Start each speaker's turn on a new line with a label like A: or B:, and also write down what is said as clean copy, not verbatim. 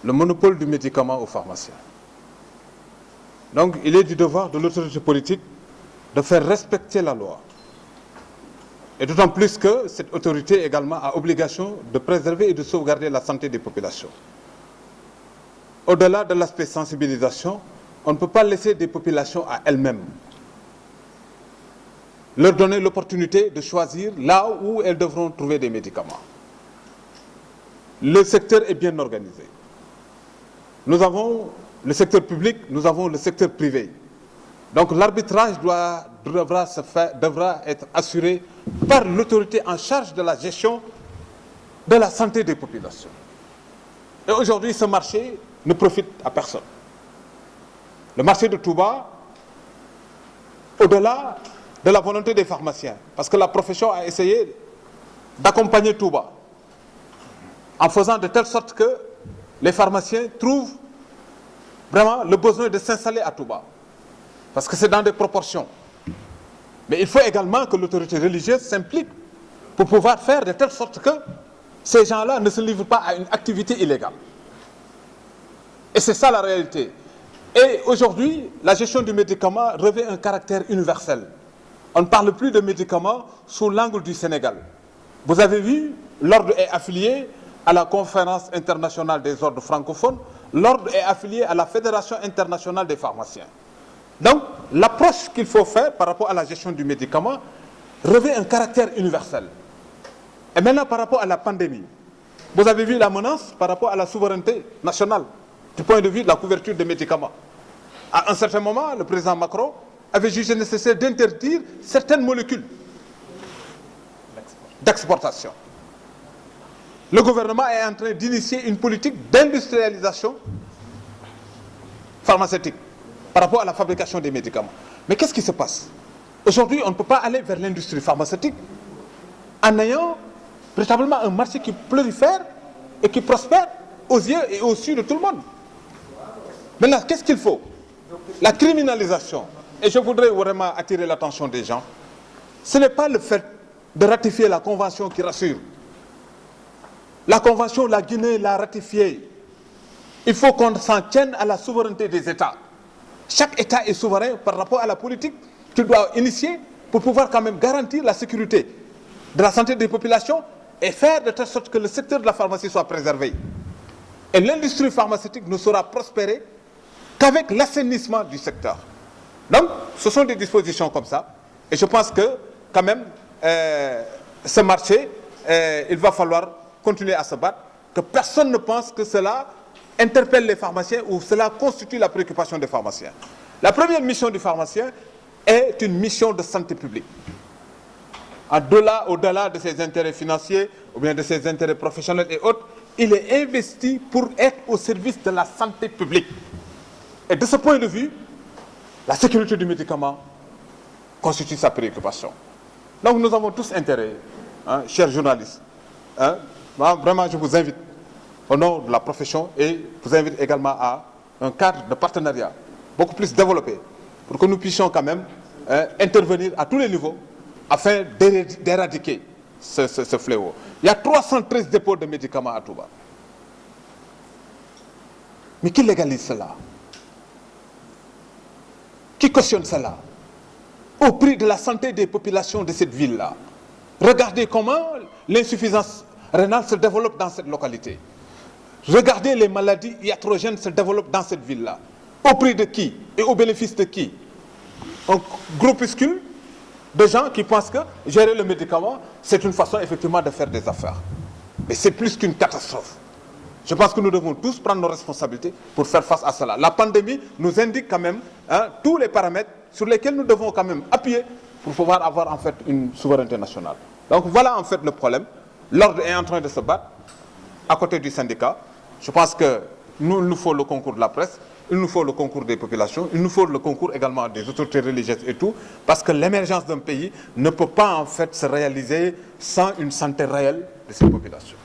A: le monopole du médicament aux pharmaciens. Donc, il est du devoir de l'autorité politique de faire respecter la loi. Et d'autant plus que cette autorité également a obligation de préserver et de sauvegarder la santé des populations. Au-delà de l'aspect sensibilisation, on ne peut pas laisser des populations à elles-mêmes. Leur donner l'opportunité de choisir là où elles devront trouver des médicaments. Le secteur est bien organisé. Nous avons le secteur public, nous avons le secteur privé. Donc l'arbitrage devra être assuré par l'autorité en charge de la gestion de la santé des populations. Et aujourd'hui, ce marché ne profite à personne. Le marché de Touba, au-delà de la volonté des pharmaciens, parce que la profession a essayé d'accompagner Touba, en faisant de telle sorte que les pharmaciens trouvent vraiment le besoin de s'installer à Touba. Parce que c'est dans des proportions. Mais il faut également que l'autorité religieuse s'implique pour pouvoir faire de telle sorte que ces gens-là ne se livrent pas à une activité illégale. Et c'est ça la réalité. Et aujourd'hui, la gestion du médicament revêt un caractère universel. On ne parle plus de médicaments sous l'angle du Sénégal. Vous avez vu, l'ordre est affilié à la Conférence internationale des ordres francophones. L'ordre est affilié à la Fédération internationale des pharmaciens. Donc, l'approche qu'il faut faire par rapport à la gestion du médicament revêt un caractère universel. Et maintenant, par rapport à la pandémie, vous avez vu la menace par rapport à la souveraineté nationale, du point de vue de la couverture des médicaments. À un certain moment, le président Macron avait jugé nécessaire d'interdire certaines molécules d'exportation. Le gouvernement est en train d'initier une politique d'industrialisation pharmaceutique par rapport à la fabrication des médicaments. Mais qu'est-ce qui se passe? Aujourd'hui, on ne peut pas aller vers l'industrie pharmaceutique en ayant véritablement un marché qui prolifère et qui prospère aux yeux et aux yeux de tout le monde. Maintenant, qu'est-ce qu'il faut? La criminalisation. Et je voudrais vraiment attirer l'attention des gens. Ce n'est pas le fait de ratifier la convention qui rassure. La convention, la Guinée l'a ratifiée. Il faut qu'on s'en tienne à la souveraineté des États. Chaque État est souverain par rapport à la politique qu'il doit initier pour pouvoir quand même garantir la sécurité de la santé des populations et faire de telle sorte que le secteur de la pharmacie soit préservé. Et l'industrie pharmaceutique ne saura prospérer qu'avec l'assainissement du secteur. Donc, ce sont des dispositions comme ça. Et je pense que, quand même, ce marché, il va falloir continuer à se battre, que personne ne pense que cela interpelle les pharmaciens ou cela constitue la préoccupation des pharmaciens. La première mission du pharmacien est une mission de santé publique. Au-delà de ses intérêts financiers ou bien de ses intérêts professionnels et autres, il est investi pour être au service de la santé publique. Et de ce point de vue, la sécurité du médicament constitue sa préoccupation. Donc nous avons tous intérêt, chers journalistes, vraiment je vous invite au nom de la profession et vous invite également à un cadre de partenariat beaucoup plus développé pour que nous puissions quand même intervenir à tous les niveaux afin d'éradiquer ce fléau. Il y a 313 dépôts de médicaments à Touba. Mais qui légalise cela? Qui cautionne cela? Au prix de la santé des populations de cette ville-là. Regardez comment l'insuffisance rénale se développe dans cette localité. Regardez les maladies iatrogènes se développent dans cette ville-là. Au prix de qui? Et au bénéfice de qui? Un groupuscule de gens qui pensent que gérer le médicament, c'est une façon effectivement de faire des affaires. Mais c'est plus qu'une catastrophe. Je pense que nous devons tous prendre nos responsabilités pour faire face à cela. La pandémie nous indique quand même tous les paramètres sur lesquels nous devons quand même appuyer pour pouvoir avoir en fait une souveraineté nationale. Donc voilà en fait le problème. L'ordre est en train de se battre à côté du syndicat. Je pense que il nous faut le concours de la presse, il nous faut le concours des populations, il nous faut le concours également des autorités religieuses et tout, parce que l'émergence d'un pays ne peut pas en fait se réaliser sans une santé réelle de ses populations.